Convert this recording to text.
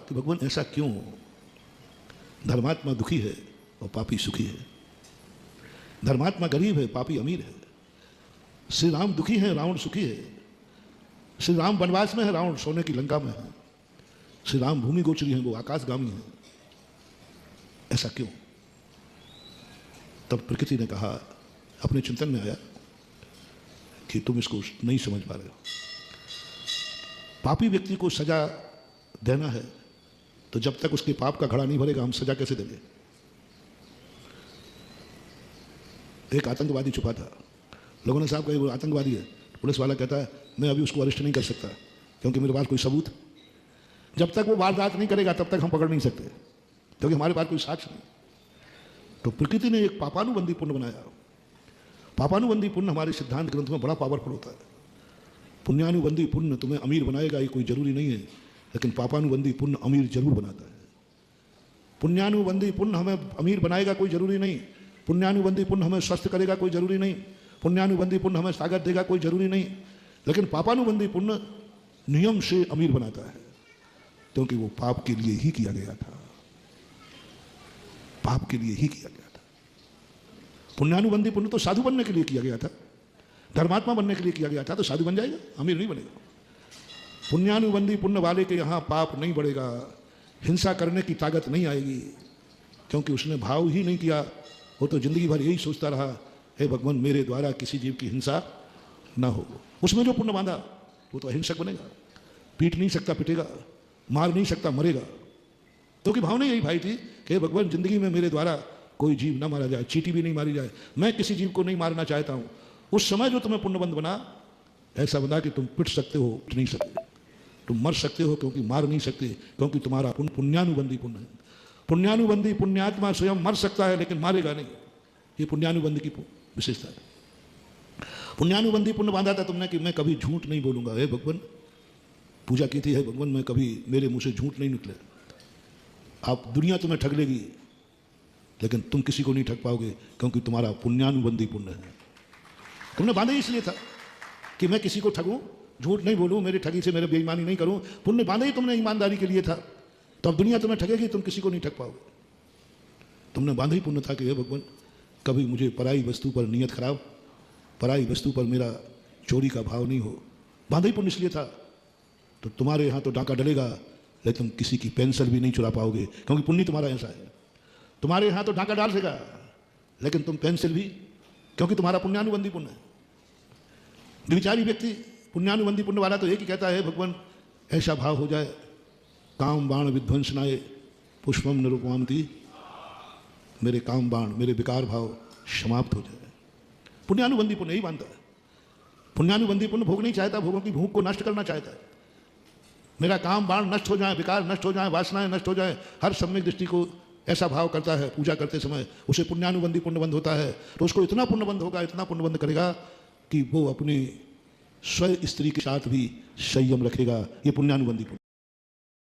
कि भगवान ऐसा क्यों, धर्मात्मा दुखी है और पापी सुखी है, धर्मात्मा गरीब है पापी अमीर है, श्री राम दुखी है रावण सुखी है, श्री राम वनवास में है रावण सोने की लंका में है, श्री राम भूमि गोचरी है वो आकाशगामी है, ऐसा क्यों? तब प्रकृति ने कहा, अपने चिंतन में आया कि तुम इसको नहीं समझ पा रहे हो। पापी व्यक्ति को सजा देना है तो जब तक उसके पाप का घड़ा नहीं भरेगा हम सजा कैसे देंगे? एक आतंकवादी छुपा था, लोगों ने साहब कहा वो आतंकवादी है, पुलिस वाला कहता है मैं अभी उसको अरेस्ट नहीं कर सकता क्योंकि मेरे पास कोई सबूत, जब तक वो वारदात नहीं करेगा तब तक हम पकड़ नहीं सकते क्योंकि हमारे पास कोई साक्ष्य नहीं। तो प्रकृति ने एक पापानुबंधी पुण्य बनाया। पापानुबंधी पुण्य हमारे सिद्धांत ग्रंथ में बड़ा पावरफुल होता है। पुण्यानुबंधी पुण्य तुम्हें अमीर बनाएगा ये कोई जरूरी नहीं है, लेकिन पापानुबंधी पुण्य अमीर जरूर बनाता है। पुण्यानुबंधी पुण्य हमें अमीर बनाएगा कोई जरूरी नहीं, पुण्यानुबंधी पुण्य हमें स्वस्थ करेगा कोई जरूरी नहीं, पुण्यानुबंधी पुण्य हमें ताकत देगा कोई जरूरी नहीं, लेकिन पापानुबंधी पुण्य नियम से अमीर बनाता है क्योंकि वो पाप के लिए ही किया गया था, पाप के लिए ही किया गया था। पुण्यानुबंधी पुण्य तो साधु बनने के लिए किया गया था, धर्मात्मा बनने के लिए किया गया था, तो साधु बन जाएगा, अमीर नहीं बनेगा। पुण्यानुबंधी पुण्य वाले के यहाँ पाप नहीं बढ़ेगा, हिंसा करने की ताकत नहीं आएगी क्योंकि उसने भाव ही नहीं किया, वो तो जिंदगी भर यही सोचता रहा हे भगवान मेरे द्वारा किसी जीव की हिंसा ना हो। उसमें जो पुण्य बांधा वो तो अहिंसक बनेगा, पीट नहीं सकता पिटेगा, मार नहीं सकता मरेगा, क्योंकि भावना यही भाई थी कि भगवान जिंदगी में मेरे द्वारा कोई जीव ना मारा जाए, चींटी भी नहीं मारी जाए, मैं किसी जीव को नहीं मारना चाहता हूँ। उस समय जो तुम्हें पुण्यबंध बना, ऐसा बना कि तुम पिट सकते हो, पिट नहीं सकते, तुम मर सकते हो क्योंकि मार नहीं सकते, क्योंकि तुम्हारा पुण्य पुण्यानुबंधी पुण्य है। पुण्यानुबंधी पुण्यात्मा स्वयं मर सकता है लेकिन मारेगा नहीं, ये पुण्यानुबंधी की विशेषता है। पुण्यानुबंधी पुण्य बांधा था तुमने कि मैं कभी झूठ नहीं बोलूंगा, हे भगवान पूजा की थी, हे भगवान मैं कभी मेरे मुंह से झूठ नहीं निकले। आप दुनिया तुम्हें ठग लेगी लेकिन तुम किसी को नहीं ठग पाओगे क्योंकि तुम्हारा पुण्यानुबंधी पुण्य है। तुमने बांधा इसलिए था कि मैं किसी को ठगूं, झूठ नहीं बोलूं, मेरी ठगी से मेरे बेईमानी नहीं करूं, पुण्य बांधा ही तुमने ईमानदारी के लिए था। तो अब दुनिया तुम्हें ठगेगी, तुम किसी को नहीं ठग पाओगे। तुमने बांधा ही पुण्य था कि हे भगवान कभी मुझे पराई वस्तु पर नियत खराब, पराई वस्तु पर मेरा चोरी का भाव नहीं हो, बांधा ही पुण्य इसलिए था। तो तुम्हारे यहाँ तो डाका डलेगा लेकिन तुम किसी की पेंसिल भी नहीं चुरा पाओगे क्योंकि पुण्य तुम्हारा ऐसा है। तुम्हारे यहाँ तो डाका डाल देगा लेकिन तुम पेंसिल भी, क्योंकि तुम्हारा पुण्यानुबंधी पुण्य है। विचारी व्यक्ति पुण्यानुबंधी पुण्य वाला तो एक ही कहता है भगवान ऐसा भाव हो जाए, काम बाण विध्वंसनाए पुष्पम निरुपमांति, मेरे काम बाण मेरे विकार भाव समाप्त हो जाए। पुण्यानुबंधी पुण्य यही मानता है। पुण्यानुबंधी पुण्य भोग नहीं चाहता, भोगों की भूख को नष्ट करना चाहता है। मेरा काम बाण नष्ट हो जाए, विकार नष्ट हो जाए, वासनाएं नष्ट हो जाए, हर सम्यक दृष्टि को ऐसा भाव करता है पूजा करते समय, उसे पुण्यानुबंधी पुण्यबंध होता है। तो उसको इतना पुण्यबंध होगा, इतना पुण्यबंध करेगा कि वो अपनी स्व स्त्री के साथ भी संयम रखेगा। ये पुण्यानुबंधी पुण्य।